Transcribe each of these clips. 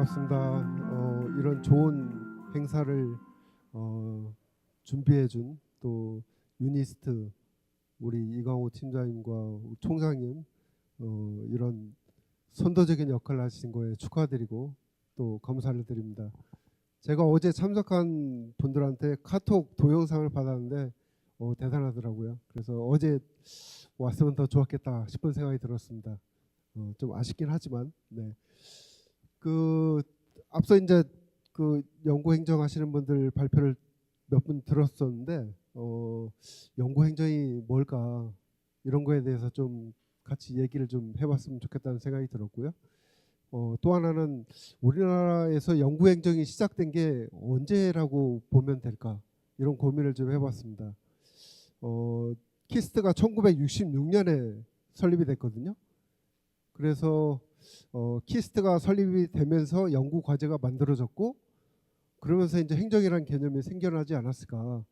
반갑습니다. 이런 좋은 행사를 준비해준 또 유니스트 우리 이광호 팀장님과 총장님 이런 선도적인 역할을 하신 거에 축하드리고 또 감사를 드립니다. 제가 어제 참석한 분들한테 카톡 동영상을 받았는데 대단하더라고요. 그래서 어제 왔으면 더 좋았겠다 싶은 생각이 들었습니다. 좀 아쉽긴 하지만 네. 앞서 이제 연구 행정하시는 분들 발표를 몇 분 들었었는데 연구 행정이 뭘까 이런 거에 대해서 좀 같이 얘기를 좀 해봤으면 좋겠다는 생각이 들었고요. 또 하나는 우리나라에서 연구 행정이 시작된 게 언제라고 보면 될까 이런 고민을 좀 해봤습니다. 키스트가 1966년에 설립이 됐거든요. 그래서 키스트가 설립이 되면서 연구 과제가 만들어졌고 그러면서 이제 행정이라는 개념이 생겨나지 않았을까.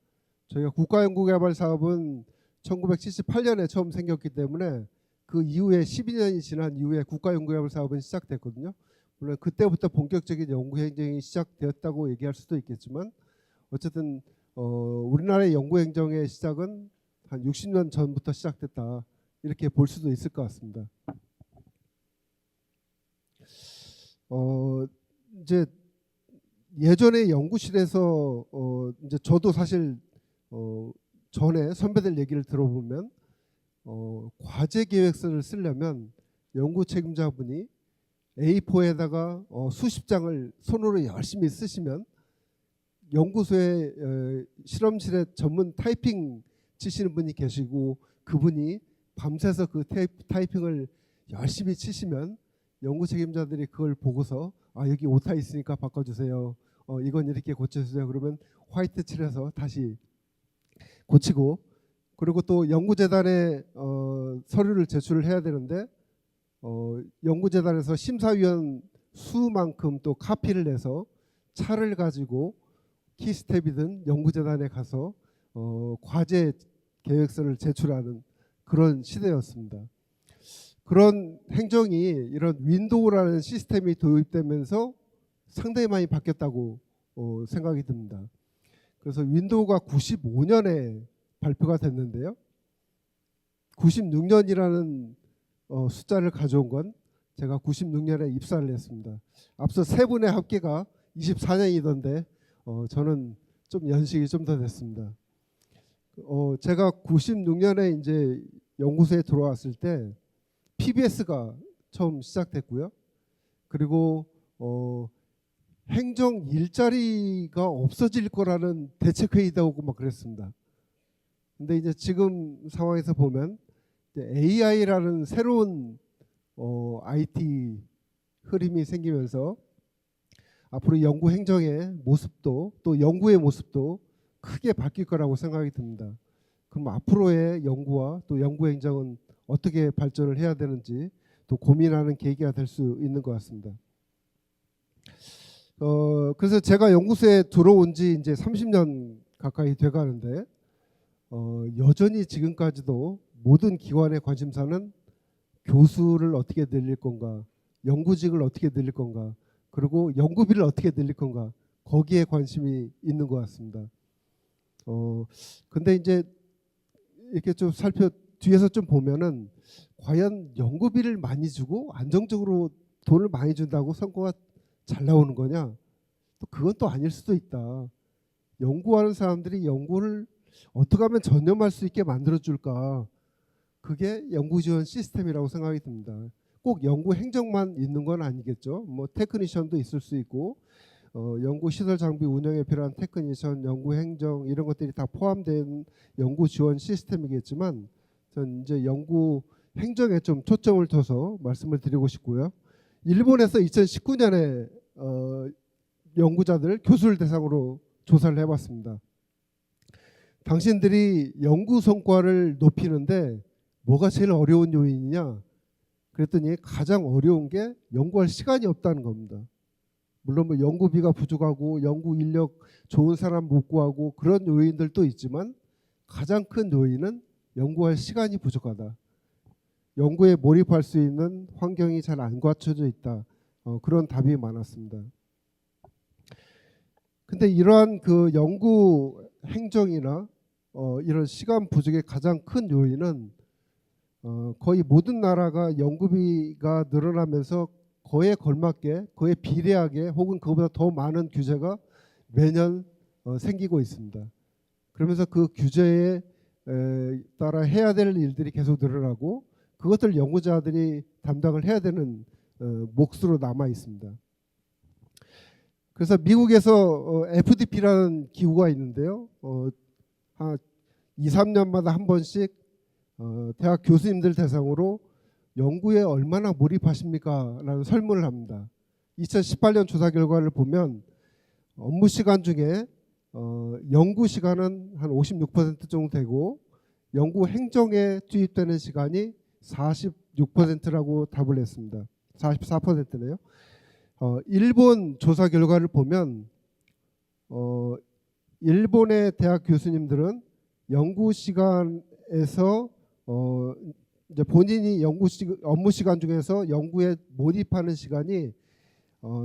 저희가 국가연구개발사업은 1978년에 처음 생겼기 때문에 그 이후에 12년이 지난 이후에 국가연구개발사업은 시작됐거든요. 물론 그때부터 본격적인 연구행정이 시작되었다고 얘기할 수도 있겠지만 어쨌든 우리나라의 연구행정의 시작은 한 60년 전부터 시작됐다 이렇게 볼 수도 있을 것 같습니다. 이제 예전에 연구실에서 이제 저도 사실 전에 선배들 얘기를 들어보면 과제 계획서를 쓰려면 연구 책임자분이 A4에다가 수십 장을 손으로 열심히 쓰시면 연구소에 실험실에 전문 타이핑 치시는 분이 계시고 그분이 밤새서 그 타이핑을 열심히 치시면 연구 책임자들이 그걸 보고서 여기 오타 있으니까 바꿔주세요. 이건 이렇게 고쳐주세요. 그러면 화이트 칠해서 다시 고치고 그리고 또 연구재단에 서류를 제출을 해야 되는데 연구재단에서 심사위원 수만큼 또 카피를 내서 차를 가지고 키스텝이든 연구재단에 가서 과제 계획서를 제출하는 그런 시대였습니다. 그런 행정이 이런 윈도우라는 시스템이 도입되면서 상당히 많이 바뀌었다고 생각이 듭니다. 그래서 윈도우가 95년에 발표가 됐는데요. 96년이라는 숫자를 가져온 건 제가 96년에 입사를 했습니다. 앞서 세 분의 합계가 24년이던데 저는 좀 연식이 좀 더 됐습니다. 제가 96년에 이제 연구소에 들어왔을 때 PBS가 처음 시작됐고요. 그리고 행정 일자리가 없어질 거라는 대책회의도 하고 막 그랬습니다. 근데 이제 지금 상황에서 보면 AI라는 새로운 IT 흐름이 생기면서 앞으로 연구 행정의 모습도 또 연구의 모습도 크게 바뀔 거라고 생각이 듭니다. 그럼 앞으로의 연구와 또 연구 행정은 어떻게 발전을 해야 되는지 또 고민하는 계기가 될 수 있는 것 같습니다. 그래서 제가 연구소에 들어온 지 이제 30년 가까이 돼가는데 여전히 지금까지도 모든 기관의 관심사는 교수를 어떻게 늘릴 건가, 연구직을 어떻게 늘릴 건가, 그리고 연구비를 어떻게 늘릴 건가 거기에 관심이 있는 것 같습니다. 근데 이제 이렇게 좀 뒤에서 좀 보면은 과연 연구비를 많이 주고 안정적으로 돈을 많이 준다고 성과가 잘 나오는 거냐? 또 그건 또 아닐 수도 있다. 연구하는 사람들이 연구를 어떻게 하면 전념할 수 있게 만들어줄까? 그게 연구 지원 시스템이라고 생각이 듭니다. 꼭 연구 행정만 있는 건 아니겠죠. 뭐 테크니션도 있을 수 있고 연구 시설 장비 운영에 필요한 테크니션, 연구 행정 이런 것들이 다 포함된 연구 지원 시스템이겠지만 전 이제 연구 행정에 좀 초점을 둬서 말씀을 드리고 싶고요. 일본에서 2019년에 연구자들, 교수를 대상으로 조사를 해봤습니다. 당신들이 연구 성과를 높이는데 뭐가 제일 어려운 요인이냐? 그랬더니 가장 어려운 게 연구할 시간이 없다는 겁니다. 물론 뭐 연구비가 부족하고 연구 인력 좋은 사람 못 구하고 그런 요인들도 있지만 가장 큰 요인은 연구할 시간이 부족하다. 연구에 몰입할 수 있는 환경이 잘 안 갖춰져 있다. 그런 답이 많았습니다. 근데 이러한 그 연구 행정이나 이런 시간 부족의 가장 큰 요인은 거의 모든 나라가 연구비가 늘어나면서 그에 걸맞게, 그에 비례하게 혹은 그보다 더 많은 규제가 매년 생기고 있습니다. 그러면서 그 규제에 따라 해야 될 일들이 계속 늘어나고 그것들 연구자들이 담당을 해야 되는 몫으로 남아 있습니다. 그래서 미국에서 FDP라는 기구가 있는데요. 한 2, 3년마다 한 번씩 대학 교수님들 대상으로 연구에 얼마나 몰입하십니까? 라는 설문을 합니다. 2018년 조사 결과를 보면 업무 시간 중에 연구 시간은 한 56% 정도 되고 연구 행정에 투입되는 시간이 46%라고 답을 했습니다. 44%네요. 일본 조사 결과를 보면 일본의 대학 교수님들은 연구 시간에서 이제 본인이 업무 시간 중에서 연구에 몰입하는 시간이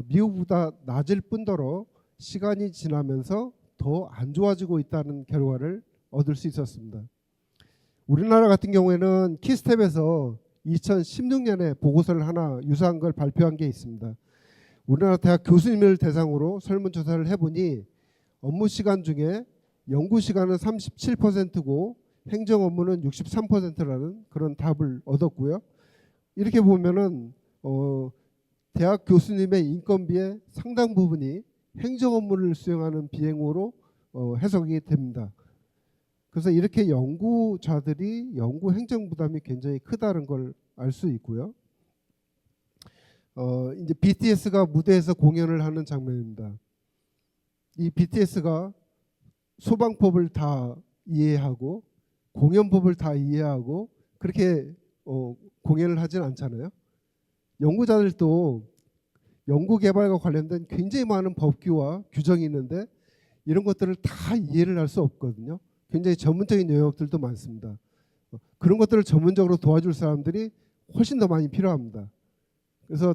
미국보다 낮을 뿐더러 시간이 지나면서 더 안 좋아지고 있다는 결과를 얻을 수 있었습니다. 우리나라 같은 경우에는 키스텝에서 2016년에 보고서를 하나 유사한 걸 발표한 게 있습니다. 우리나라 대학 교수님을 대상으로 설문조사를 해보니 업무 시간 중에 연구 시간은 37%고 행정 업무는 63%라는 그런 답을 얻었고요. 이렇게 보면은 대학 교수님의 인건비의 상당 부분이 행정 업무를 수행하는 비용으로 해석이 됩니다. 그래서 이렇게 연구자들이 연구 행정 부담이 굉장히 크다는 걸 알 수 있고요. 이제 BTS가 무대에서 공연을 하는 장면입니다. 이 BTS가 소방법을 다 이해하고 공연법을 다 이해하고 그렇게 공연을 하진 않잖아요. 연구자들도 연구 개발과 관련된 굉장히 많은 법규와 규정이 있는데 이런 것들을 다 이해를 할 수 없거든요. 굉장히 전문적인 영역들도 많습니다. 그런 것들을 전문적으로 도와줄 사람들이 훨씬 더 많이 필요합니다. 그래서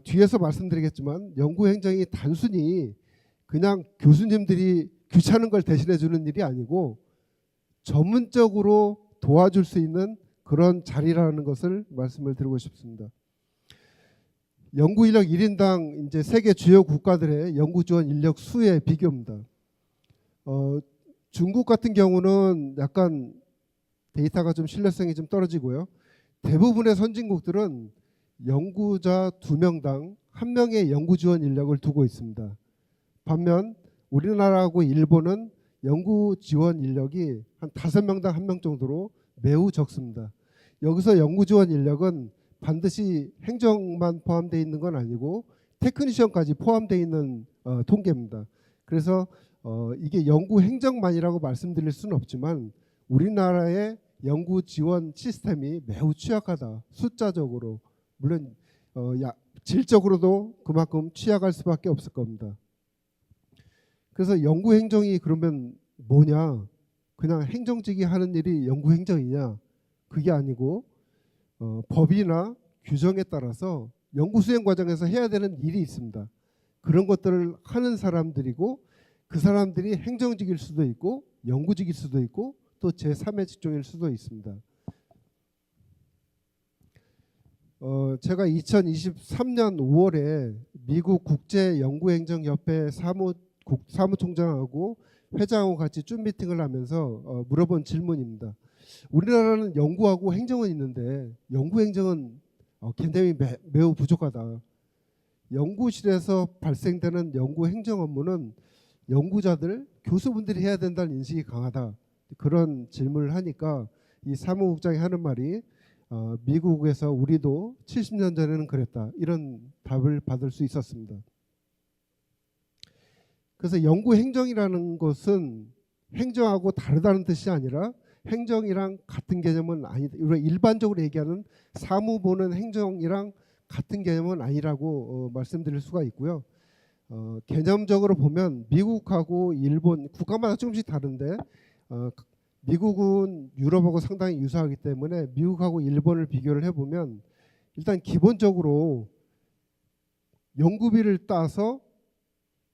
뒤에서 말씀드리겠지만 연구 행정이 단순히 그냥 교수님들이 귀찮은 걸 대신해 주는 일이 아니고 전문적으로 도와줄 수 있는 그런 자리라는 것을 말씀을 드리고 싶습니다. 연구 인력 1인당 이제 세계 주요 국가들의 연구 지원 인력 수의 비교입니다. 중국 같은 경우는 약간 데이터가 좀 신뢰성이 좀 떨어지고요. 대부분의 선진국들은 연구자 2명당 1명의 연구 지원 인력을 두고 있습니다. 반면 우리나라하고 일본은 연구 지원 인력이 한 5명당 1명 정도로 매우 적습니다. 여기서 연구 지원 인력은 반드시 행정만 포함되어 있는 건 아니고 테크니션까지 포함되어 있는 통계입니다. 그래서 이게 연구 행정만이라고 말씀드릴 수는 없지만 우리나라의 연구 지원 시스템이 매우 취약하다. 숫자적으로 물론 질적으로도 그만큼 취약할 수밖에 없을 겁니다. 그래서 연구 행정이 그러면 뭐냐? 그냥 행정직이 하는 일이 연구 행정이냐? 그게 아니고 법이나 규정에 따라서 연구 수행 과정에서 해야 되는 일이 있습니다. 그런 것들을 하는 사람들이고 그 사람들이 행정직일 수도 있고 연구직일 수도 있고 또 제3의 직종일 수도 있습니다. 제가 2023년 5월에 미국 국제연구행정협회 사무총장하고 회장하고 같이 줌 미팅을 하면서 물어본 질문입니다. 우리나라는 연구하고 행정은 있는데 연구 행정은 굉장히 매우 부족하다. 연구실에서 발생되는 연구 행정 업무는 연구자들, 교수분들이 해야 된다는 인식이 강하다. 그런 질문을 하니까 이 사무국장이 하는 말이 미국에서 우리도 70년 전에는 그랬다. 이런 답을 받을 수 있었습니다. 그래서 연구 행정이라는 것은 행정하고 다르다는 뜻이 아니라 행정이랑 같은 개념은 아니다. 우리가 일반적으로 얘기하는 사무 보는 행정이랑 같은 개념은 아니라고 말씀드릴 수가 있고요. 개념적으로 보면 미국하고 일본 국가마다 조금씩 다른데 미국은 유럽하고 상당히 유사하기 때문에 미국하고 일본을 비교를 해보면 일단 기본적으로 연구비를 따서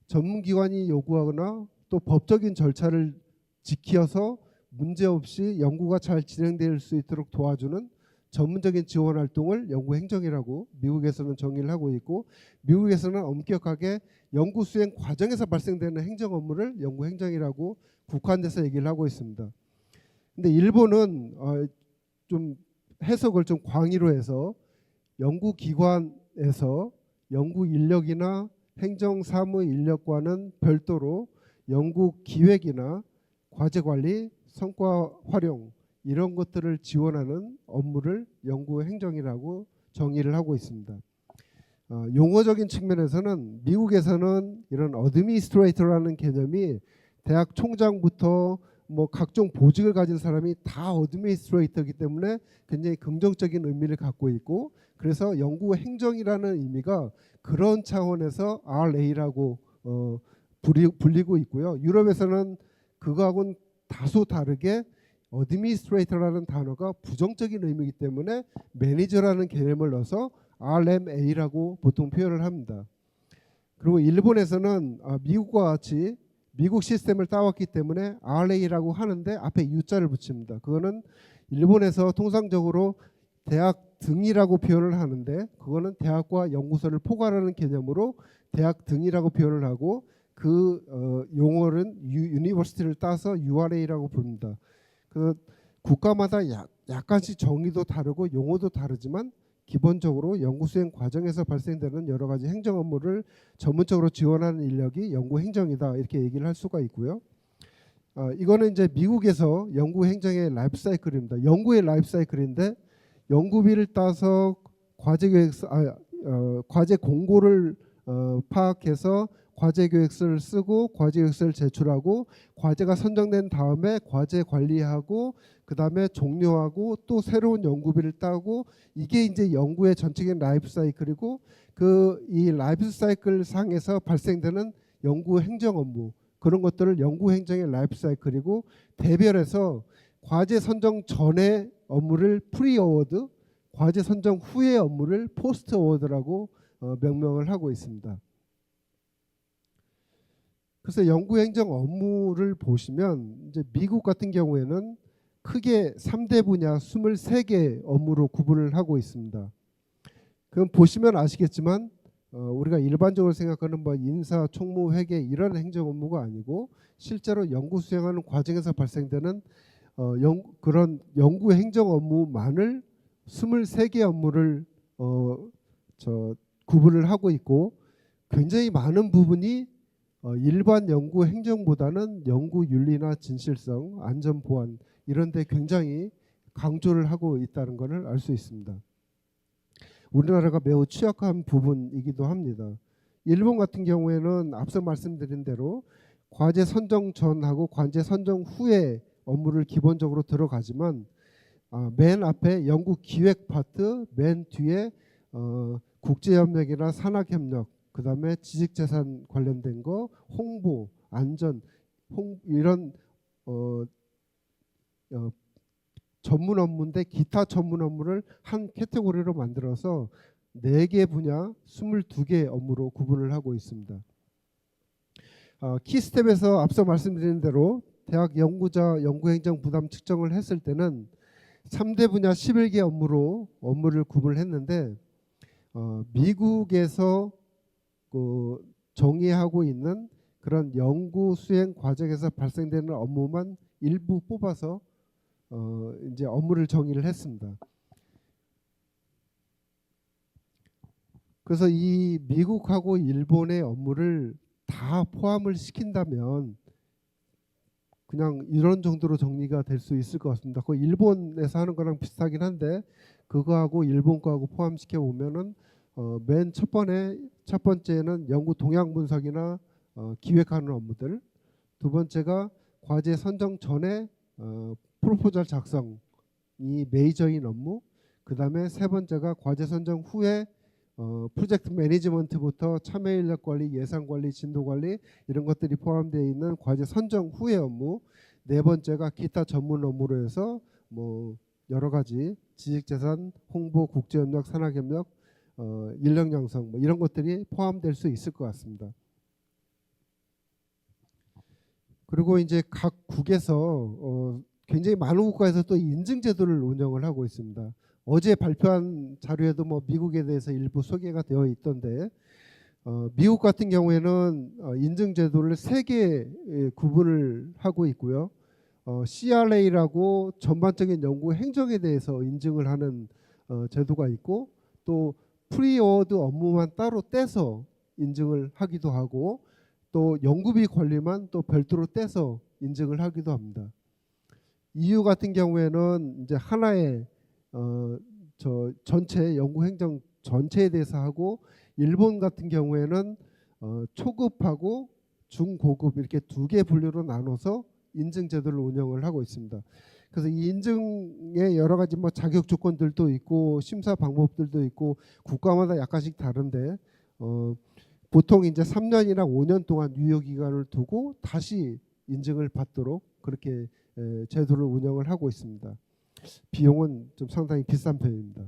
전문기관이 요구하거나 또 법적인 절차를 지켜서 문제없이 연구가 잘 진행될 수 있도록 도와주는 전문적인 지원 활동을 연구행정이라고 미국에서는 정의를 하고 있고, 미국에서는 엄격하게 연구 수행 과정에서 발생되는 행정 업무를 연구행정이라고 국한돼서 얘기를 하고 있습니다. 근데 일본은 좀 해석을 좀 광의로 해서 연구기관에서 연구 인력이나 행정사무 인력과는 별도로 연구 기획이나 과제 관리, 성과 활용 이런 것들을 지원하는 업무를 연구 행정이라고 정의를 하고 있습니다. 용어적인 측면에서는 미국에서는 이런 어드미니스트레이터라는 개념이 대학 총장부터 뭐 각종 보직을 가진 사람이 다 어드미니스트레이터이기 때문에 굉장히 긍정적인 의미를 갖고 있고, 그래서 연구 행정이라는 의미가 그런 차원에서 RA라고 불리고 있고요. 유럽에서는 그거하고는 다소 다르게 어드미니스트레이터라는 단어가 부정적인 의미이기 때문에 매니저라는 개념을 넣어서 RMA라고 보통 표현을 합니다. 그리고 일본에서는 미국과 같이 미국 시스템을 따왔기 때문에 RA라고 하는데 앞에 U자를 붙입니다. 그거는 일본에서 통상적으로 대학 등이라고 표현을 하는데, 그거는 대학과 연구소를 포괄하는 개념으로 대학 등이라고 표현을 하고, 그 용어는 유니버시티를 따서 URA라고 부릅니다. 그 국가마다 약간씩 정의도 다르고 용어도 다르지만 기본적으로 연구 수행 과정에서 발생되는 여러 가지 행정 업무를 전문적으로 지원하는 인력이 연구 행정이다, 이렇게 얘기를 할 수가 있고요. 이거는 이제 미국에서 연구 행정의 라이프 사이클입니다. 연구의 라이프 사이클인데, 연구비를 따서 과제 계획서, 과제 공고를 파악해서 과제 계획서를 쓰고 과제 계획서를 제출하고, 과제가 선정된 다음에 과제 관리하고, 그 다음에 종료하고, 또 새로운 연구비를 따고, 이게 이제 연구의 전체적인 라이프 사이클이고, 그 이 라이프 사이클 상에서 발생되는 연구 행정 업무, 그런 것들을 연구 행정의 라이프 사이클이고, 대별해서 과제 선정 전의 업무를 프리 어워드, 과제 선정 후의 업무를 포스트 어워드라고 명명을 하고 있습니다. 그래서 연구행정 업무를 보시면 이제 미국 같은 경우에는 크게 3대 분야 23개 업무로 구분을 하고 있습니다. 그럼 보시면 아시겠지만 우리가 일반적으로 생각하는 뭐 인사, 총무, 회계 이런 행정 업무가 아니고, 실제로 연구 수행하는 과정에서 발생되는 그런 연구 행정 업무만을 23개 업무를 구분을 하고 있고, 굉장히 많은 부분이 일반 연구 행정보다는 연구 윤리나 진실성, 안전 보안 이런 데 굉장히 강조를 하고 있다는 것을 알 수 있습니다. 우리나라가 매우 취약한 부분이기도 합니다. 일본 같은 경우에는 앞서 말씀드린 대로 과제 선정 전하고 과제 선정 후에 업무를 기본적으로 들어가지만, 맨 앞에 연구 기획 파트, 맨 뒤에 국제협력이나 산학협력, 그 다음에 지식재산 관련된 거, 홍보, 안전, 이런 전문 업무인데 기타 전문 업무를 한 카테고리로 만들어서 4개 분야 22개 업무로 구분을 하고 있습니다. 키스텝에서 앞서 말씀드린 대로 대학 연구자 연구행정 부담 측정을 했을 때는 3대 분야 11개 업무를 구분을 했는데, 미국에서 정의하고 있는 그런 연구 수행 과정에서 발생되는 업무만 일부 뽑아서 이제 업무를 정의를 했습니다. 그래서 이 미국하고 일본의 업무를 다 포함을 시킨다면 그냥 이런 정도로 정리가 될 수 있을 것 같습니다. 그 일본에서 하는 거랑 비슷하긴 한데, 그거하고 일본 거하고 포함시켜 보면은 맨 첫 번째는 연구 동향 분석이나 기획하는 업무들, 두 번째가 과제 선정 전에 프로포절 작성이 메이저인 업무, 그 다음에 세 번째가 과제 선정 후에 프로젝트 매니지먼트부터 참여 인력 관리, 예산 관리, 진도 관리 이런 것들이 포함되어 있는 과제 선정 후의 업무, 네 번째가 기타 전문 업무로 해서 뭐 여러 가지 지식재산, 홍보, 국제협력, 산학협력 인력 양성 뭐 이런 것들이 포함될 수 있을 것 같습니다. 그리고 이제 각 국에서 굉장히 많은 국가에서 또 인증 제도를 운영을 하고 있습니다. 어제 발표한 자료에도 뭐 미국에 대해서 일부 소개가 되어 있던데 미국 같은 경우에는 인증 제도를 세 개 구분을 하고 있고요. CRA라고 전반적인 연구 행정에 대해서 인증을 하는 제도가 있고 또 프리어워드 업무만 따로 떼서 인증을 하기도 하고 또 연구비 권리만 또 별도로 떼서 인증을 하기도 합니다. EU 같은 경우에는 이제 하나의 저 전체 연구 행정 전체에 대해서 하고 일본 같은 경우에는 초급하고 중고급 이렇게 두 개 분류로 나눠서 인증 제도를 운영을 하고 있습니다. 그래서 이 인증에 여러 가지 뭐 자격 조건들도 있고 심사 방법들도 있고 국가마다 약간씩 다른데 보통 이제 3년이나 5년 동안 유효 기간을 두고 다시 인증을 받도록 그렇게 제도를 운영을 하고 있습니다. 비용은 좀 상당히 비싼 편입니다.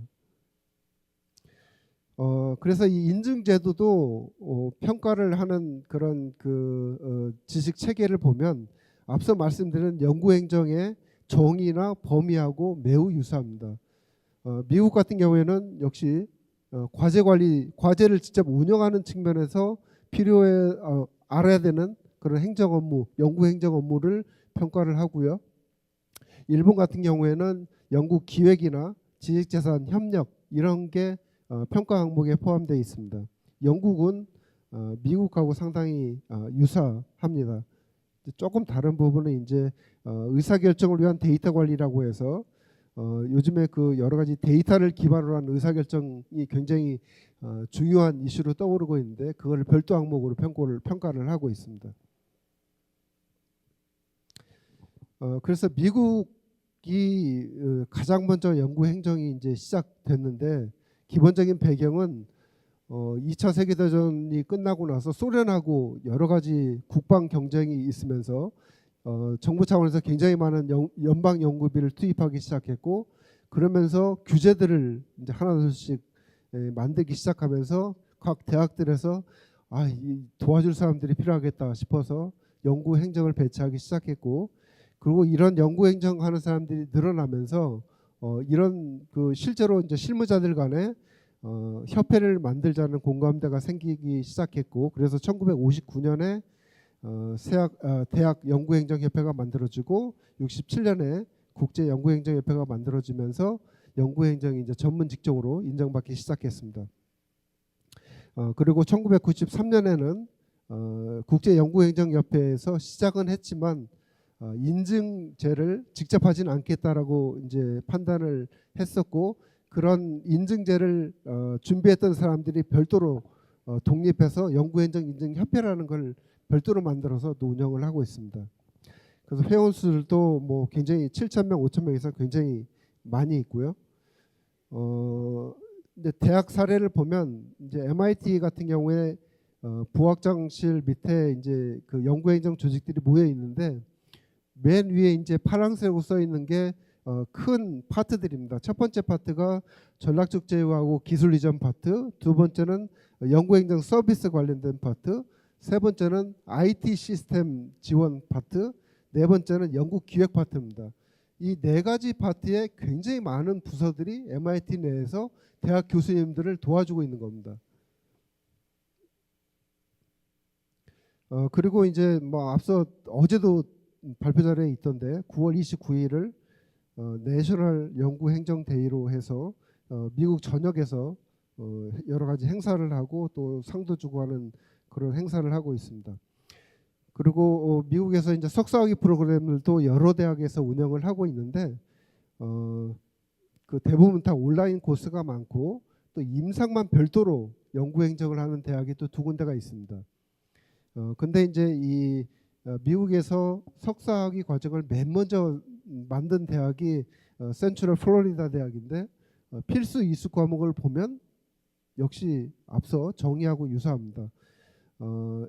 그래서 이 인증 제도도 평가를 하는 그런 지식 체계를 보면 앞서 말씀드린 연구 행정의 정의나 범위하고 매우 유사합니다. 미국 같은 경우에는 역시 과제 관리, 과제를 직접 운영하는 측면에서 필요해 알아야 되는 그런 행정 업무, 연구 행정 업무를 평가를 하고요. 일본 같은 경우에는 연구 기획이나 지식재산 협력 이런 게 평가 항목에 포함되어 있습니다. 영국은 미국하고 상당히 유사합니다. 조금 다른 부분은 이제 의사결정을 위한 데이터 관리라고 해서 요즘에 그 여러 가지 데이터를 기반으로 한 의사결정이 굉장히 중요한 이슈로 떠오르고 있는데 그걸 별도 항목으로 평가를 하고 있습니다. 그래서 미국이 가장 먼저 연구 행정이 이제 시작됐는데 기본적인 배경은 2차 세계대전이 끝나고 나서 소련하고 여러 가지 국방 경쟁이 있으면서 정부 차원에서 굉장히 많은 연방 연구비를 투입하기 시작했고 그러면서 규제들을 이제 하나둘씩 만들기 시작하면서 각 대학들에서 도와줄 사람들이 필요하겠다 싶어서 연구 행정을 배치하기 시작했고 그리고 이런 연구 행정하는 사람들이 늘어나면서 이런 실제로 이제 실무자들 간에 협회를 만들자는 공감대가 생기기 시작했고 그래서 1959년에 대학 연구행정협회가 만들어지고 67년에 국제연구행정협회가 만들어지면서 연구행정이 이제 전문 직종으로 인정받기 시작했습니다. 그리고 1993년에는 국제연구행정협회에서 시작은 했지만 인증제를 직접 하지는 않겠다라고 이제 판단을 했었고 그런 인증제를 준비했던 사람들이 별도로 독립해서 연구행정인증협회라는 걸 별도로 만들어서 또 운영을 하고 있습니다. 그래서 회원 수들도 뭐 굉장히 7,000명, 5,000명 이상 굉장히 많이 있고요. 근데 대학 사례를 보면 이제 MIT 같은 경우에 부학장실 밑에 이제 그 연구행정 조직들이 모여 있는데 맨 위에 이제 파란색으로 써 있는 게 큰 파트들입니다. 첫 번째 파트가 전략적 제휴하고 기술 이전 파트, 두 번째는 연구행정 서비스 관련된 파트, 세 번째는 IT 시스템 지원 파트, 네 번째는 연구 기획 파트입니다. 이 네 가지 파트에 굉장히 많은 부서들이 MIT 내에서 대학 교수님들을 도와주고 있는 겁니다. 그리고 이제 뭐 앞서 어제도 발표 자료에 있던데 9월 29일을 내셔널 연구 행정 데이로 해서 미국 전역에서 여러 가지 행사를 하고 또 상도 주고 하는 그런 행사를 하고 있습니다. 그리고 미국에서 이제 석사학위 프로그램들도 여러 대학에서 운영을 하고 있는데 그 대부분 다 온라인 코스가 많고 또 임상만 별도로 연구 행정을 하는 대학이 또 두 군데가 있습니다. 근데 이제 이 미국에서 석사학위 과정을 맨 먼저 만든 대학이 센트럴 플로리다 대학인데 필수 이수 과목을 보면 역시 앞서 정의하고 유사합니다.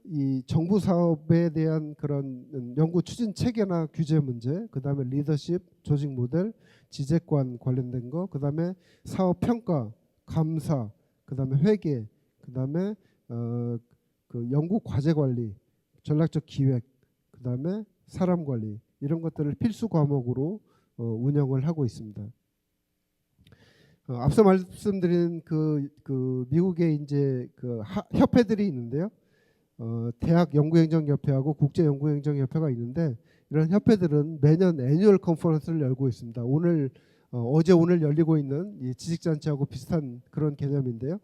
이 정부 사업에 대한 그런 연구 추진 체계나 규제 문제, 그다음에 리더십, 조직 모델, 지재관 관련된 거, 그다음에 사업 평가, 감사, 그다음에 회계, 그다음에 그 연구 과제 관리, 전략적 기획, 그다음에 사람 관리 이런 것들을 필수 과목으로 운영을 하고 있습니다. 앞서 말씀드린 그 미국의 이제 그 협회들이 있는데요. 대학 연구행정협회하고 국제연구행정협회가 있는데 이런 협회들은 매년 애뉴얼 컨퍼런스를 열고 있습니다. 어제 오늘 열리고 있는 이 지식잔치하고 비슷한 그런 개념인데요.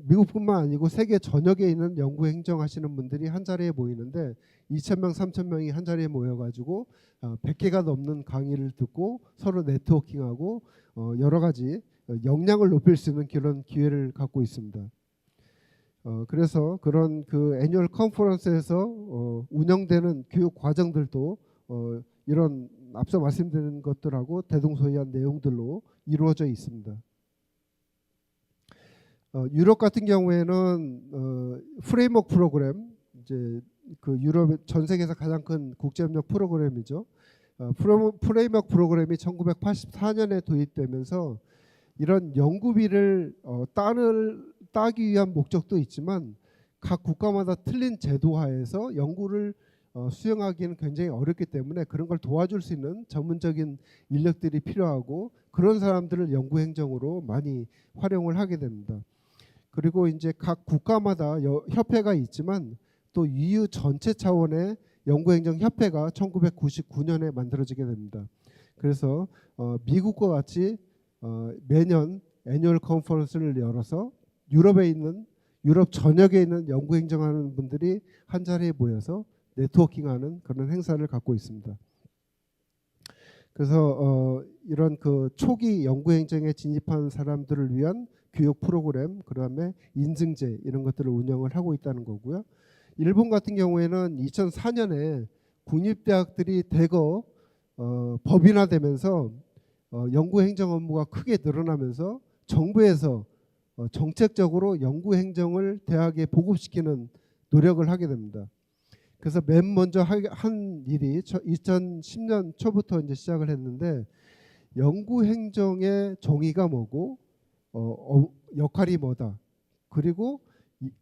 미국뿐만 아니고 세계 전역에 있는 연구행정하시는 분들이 한 자리에 모이는데 2,000명, 3,000명이 한 자리에 모여가지고 100개가 넘는 강의를 듣고 서로 네트워킹하고 여러 가지 역량을 높일 수 있는 그런 기회를 갖고 있습니다. 그래서 그런 그 애뉴얼 컨퍼런스에서 운영되는 교육 과정들도 이런 앞서 말씀드린 것들하고 대동소이한 내용들로 이루어져 있습니다. 유럽 같은 경우에는 프레임워크 프로그램, 이제 그 유럽 전 세계에서 가장 큰 국제협력 프로그램이죠. 프레임워크 프로그램이 1984년에 도입되면서 이런 연구비를 따기 위한 목적도 있지만 각 국가마다 틀린 제도하에서 연구를 수행하기는 굉장히 어렵기 때문에 그런 걸 도와줄 수 있는 전문적인 인력들이 필요하고 그런 사람들을 연구행정으로 많이 활용을 하게 됩니다. 그리고 이제 각 국가마다 협회가 있지만 또 EU 전체 차원의 연구행정협회가 1999년에 만들어지게 됩니다. 그래서 미국과 같이 매년 애뉴얼 컨퍼런스를 열어서 유럽 전역에 있는 연구행정하는 분들이 한 자리에 모여서 네트워킹하는 그런 행사를 갖고 있습니다. 그래서 이런 그 초기 연구행정에 진입한 사람들을 위한 교육 프로그램, 그다음에 인증제 이런 것들을 운영을 하고 있다는 거고요. 일본 같은 경우에는 2004년에 국립대학들이 대거 법인화되면서 연구행정 업무가 크게 늘어나면서 정부에서 정책적으로 연구행정을 대학에 보급시키는 노력을 하게 됩니다. 그래서 맨 먼저 한 일이 2010년 초부터 이제 시작을 했는데 연구행정의 정의가 뭐고 역할이 뭐다. 그리고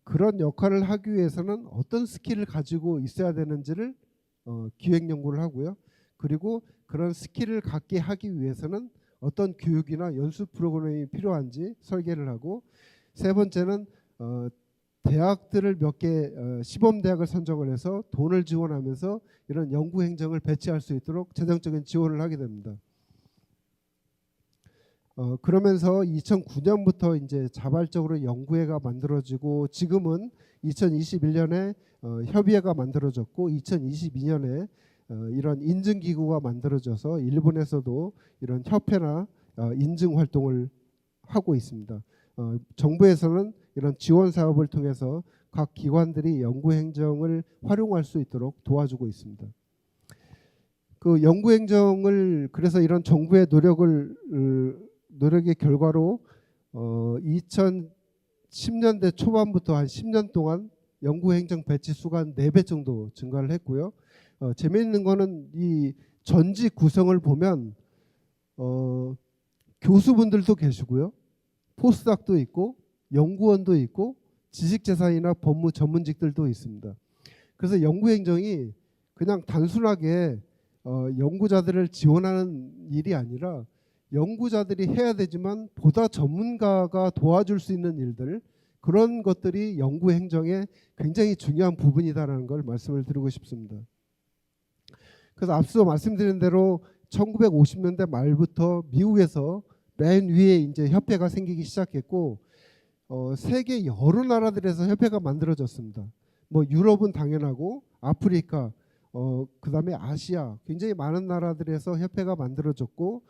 그런 역할을 하기 위해서는 어떤 스킬을 가지고 있어야 되는지를 기획 연구를 하고요. 그리고 그런 스킬을 갖게 하기 위해서는 어떤 교육이나 연수 프로그램이 필요한지 설계를 하고 세 번째는 대학들을 몇 개 시범 대학을 선정을 해서 돈을 지원하면서 이런 연구 행정을 배치할 수 있도록 재정적인 지원을 하게 됩니다. 그러면서 2009년부터 이제 자발적으로 연구회가 만들어지고 지금은 2021년에 협의회가 만들어졌고 2022년에 이런 인증기구가 만들어져서 일본에서도 이런 협회나 인증 활동을 하고 있습니다. 정부에서는 이런 지원 사업을 통해서 각 기관들이 연구행정을 활용할 수 있도록 도와주고 있습니다. 그 연구행정을 그래서 이런 정부의 노력의 결과로 2010년대 초반부터 한 10년 동안 연구행정 배치 수가 한 4배 정도 증가를 했고요. 재미있는 거는 이 전직 구성을 보면 교수분들도 계시고요. 포스닥도 있고 연구원도 있고 지식재산이나 법무 전문직들도 있습니다. 그래서 연구행정이 그냥 단순하게 연구자들을 지원하는 일이 아니라 연구자들이 해야 되지만 보다 전문가가 도와줄 수 있는 일들 그런 것들이 연구행정의 굉장히 중요한 부분이다라는 걸 말씀을 드리고 싶습니다. 그래서 앞서 말씀드린 대로 1950년대 말부터 미국에서 맨 위에 이제 협회가 생기기 시작했고 세계 여러 나라들에서 협회가 만들어졌습니다. 뭐 유럽은 당연하고 아프리카, 그다음에 아시아 굉장히 많은 나라들에서 협회가 만들어졌고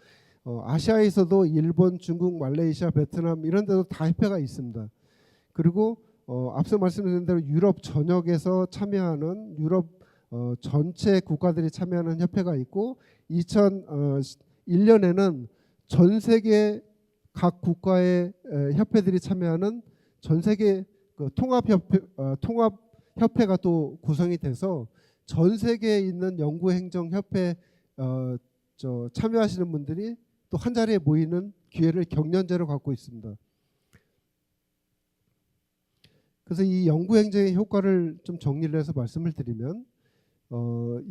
아시아에서도 일본, 중국, 말레이시아, 베트남 이런 데도 다 협회가 있습니다. 그리고 앞서 말씀드린 대로 유럽 전역에서 참여하는 유럽 전체 국가들이 참여하는 협회가 있고 2001년에는 전 세계 각 국가의 협회들이 참여하는 전 세계 그 통합협회가 또 구성이 돼서 전 세계에 있는 연구행정협회 참여하시는 분들이 또 한 자리에 모이는 기회를 경연제로 갖고 있습니다. 그래서 이 연구행정의 효과를 좀 정리를 해서 말씀을 드리면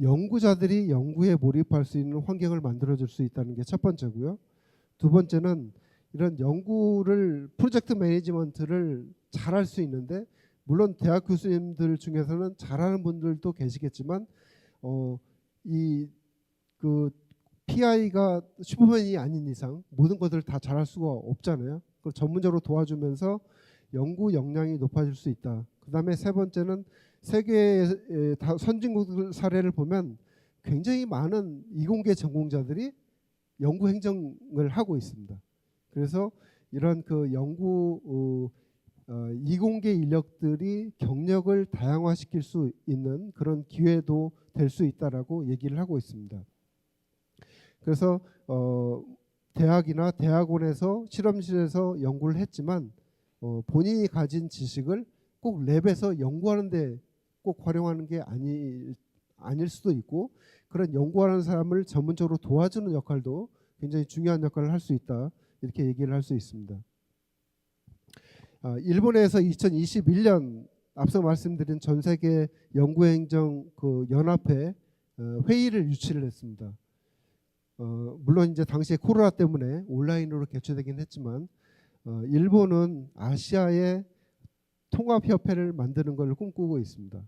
연구자들이 연구에 몰입할 수 있는 환경을 만들어줄 수 있다는 게 첫 번째고요. 두 번째는 이런 연구를 프로젝트 매니지먼트를 잘할 수 있는데 물론 대학 교수님들 중에서는 잘하는 분들도 계시겠지만 이 그 PI가 슈퍼맨이 아닌 이상 모든 것들을 다 잘할 수가 없잖아요. 그걸 전문적으로 도와주면서 연구 역량이 높아질 수 있다. 그다음에 세 번째는 세계 선진국들 사례를 보면 굉장히 많은 이공계 전공자들이 연구 행정을 하고 있습니다. 그래서 이런 그 연구 이공계 인력들이 경력을 다양화시킬 수 있는 그런 기회도 될 수 있다라고 얘기를 하고 있습니다. 그래서 대학이나 대학원에서 실험실에서 연구를 했지만 본인이 가진 지식을 꼭 랩에서 연구하는데 꼭 활용하는 게 아닐 수도 있고 그런 연구하는 사람을 전문적으로 도와주는 역할도 굉장히 중요한 역할을 할 수 있다. 이렇게 얘기를 할 수 있습니다. 일본에서 2021년 앞서 말씀드린 전 세계 연구행정 그 연합회 회의를 유치를 했습니다. 물론 이제 당시에 코로나 때문에 온라인으로 개최되긴 했지만 일본은 아시아의 통합협회를 만드는 걸 꿈꾸고 있습니다.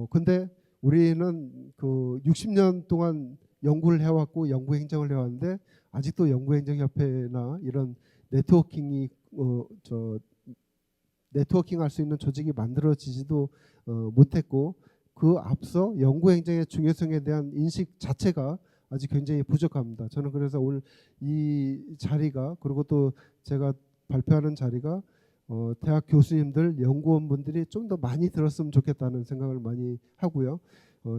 근데 우리는 그 60년 동안 연구를 해왔고 연구행정을 해왔는데 아직도 연구행정협회나 이런 네트워킹이 네트워킹할 수 있는 조직이 만들어지지도 못했고 그 앞서 연구행정의 중요성에 대한 인식 자체가 아직 굉장히 부족합니다. 저는 그래서 오늘 이 자리가 그리고 또 제가 발표하는 자리가 대학 교수님들, 연구원분들이 좀 더 많이 들었으면 좋겠다는 생각을 많이 하고요.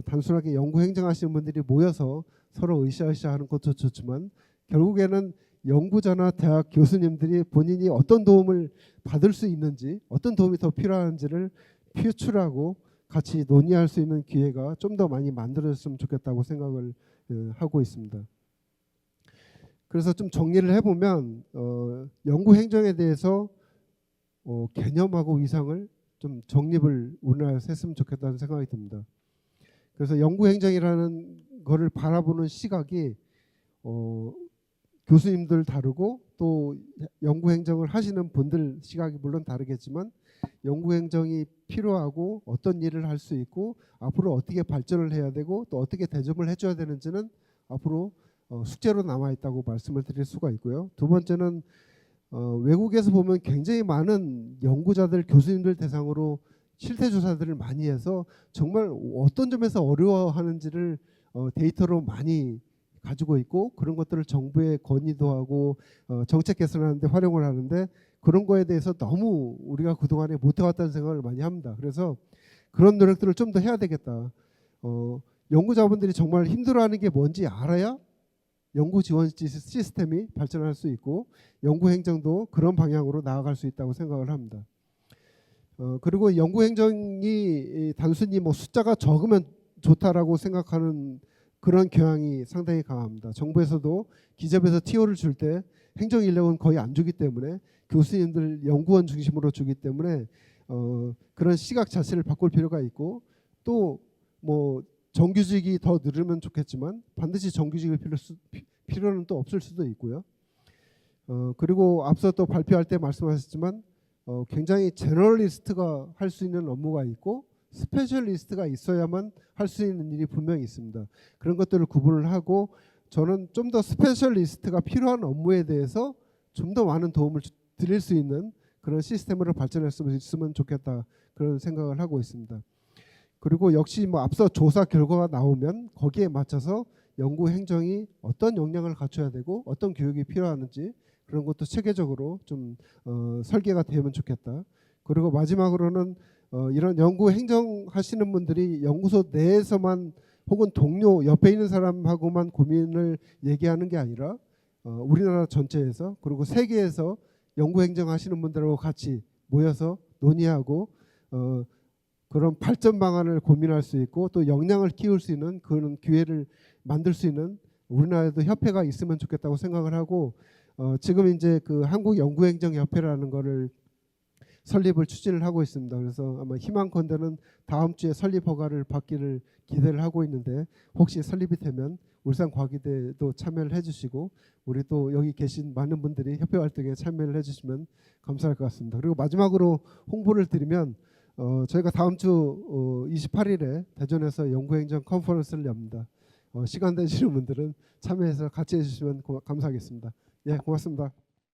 단순하게 연구 행정하시는 분들이 모여서 서로 으쌰으쌰하는 것도 좋지만 결국에는 연구자나 대학 교수님들이 본인이 어떤 도움을 받을 수 있는지 어떤 도움이 더 필요한지를 표출하고 같이 논의할 수 있는 기회가 좀 더 많이 만들어졌으면 좋겠다고 생각을 하고 있습니다. 그래서 좀 정리를 해보면 연구 행정에 대해서 개념하고 위상을 좀 정립을 우리나라에서 했으면 좋겠다는 생각이 듭니다. 그래서 연구 행정이라는 거를 바라보는 시각이 교수님들 다르고 또 연구 행정을 하시는 분들 시각이 물론 다르겠지만 연구 행정이 필요하고 어떤 일을 할 수 있고 앞으로 어떻게 발전을 해야 되고 또 어떻게 대접을 해줘야 되는지는 앞으로 숙제로 남아 있다고 말씀을 드릴 수가 있고요. 두 번째는 외국에서 보면 굉장히 많은 연구자들, 교수님들 대상으로 실태 조사들을 많이 해서 정말 어떤 점에서 어려워하는지를 데이터로 많이 가지고 있고 그런 것들을 정부에 건의도 하고 정책 개선하는 데 활용을 하는데 그런 거에 대해서 너무 우리가 그동안에 못해왔다는 생각을 많이 합니다. 그래서 그런 노력들을 좀 더 해야 되겠다. 연구자분들이 정말 힘들어하는 게 뭔지 알아야 연구 지원 시스템이 발전할 수 있고 연구 행정도 그런 방향으로 나아갈 수 있다고 생각을 합니다. 그리고 연구 행정이 단순히 뭐 숫자가 적으면 좋다라고 생각하는 그런 경향이 상당히 강합니다. 정부에서도 기재부에서 TO를 줄 때 행정 인력은 거의 안 주기 때문에 교수님들 연구원 중심으로 주기 때문에 그런 시각 자체를 바꿀 필요가 있고 또 뭐 정규직이 더 늘으면 좋겠지만 반드시 정규직일 필요는 또 없을 수도 있고요. 그리고 앞서 또 발표할 때 말씀하셨지만 굉장히 제너럴리스트가 할 수 있는 업무가 있고 스페셜리스트가 있어야만 할 수 있는 일이 분명히 있습니다. 그런 것들을 구분을 하고 저는 좀 더 스페셜리스트가 필요한 업무에 대해서 좀 더 많은 도움을 드릴 수 있는 그런 시스템으로 발전했으면 좋겠다 그런 생각을 하고 있습니다. 그리고 역시 뭐 앞서 조사 결과가 나오면 거기에 맞춰서 연구 행정이 어떤 역량을 갖춰야 되고 어떤 교육이 필요하는지 그런 것도 체계적으로 좀 설계가 되면 좋겠다. 그리고 마지막으로는 이런 연구 행정하시는 분들이 연구소 내에서만 혹은 동료 옆에 있는 사람하고만 고민을 얘기하는 게 아니라 우리나라 전체에서 그리고 세계에서 연구 행정하시는 분들하고 같이 모여서 논의하고 그런 발전 방안을 고민할 수 있고 또 역량을 키울 수 있는 그런 기회를 만들 수 있는 우리나라에도 협회가 있으면 좋겠다고 생각을 하고 지금 이제 그 한국연구행정협회라는 거를 설립을 추진을 하고 있습니다. 그래서 아마 희망컨대는 다음 주에 설립 허가를 받기를 기대를 하고 있는데 혹시 설립이 되면 울산과기대도 참여를 해주시고 우리 또 여기 계신 많은 분들이 협회 활동에 참여를 해주시면 감사할 것 같습니다. 그리고 마지막으로 홍보를 드리면 저희가 다음 주 28일에 대전에서 연구행정 컨퍼런스를 엽니다. 시간 되시는 분들은 참여해서 같이 해주시면 감사하겠습니다. 예, 고맙습니다.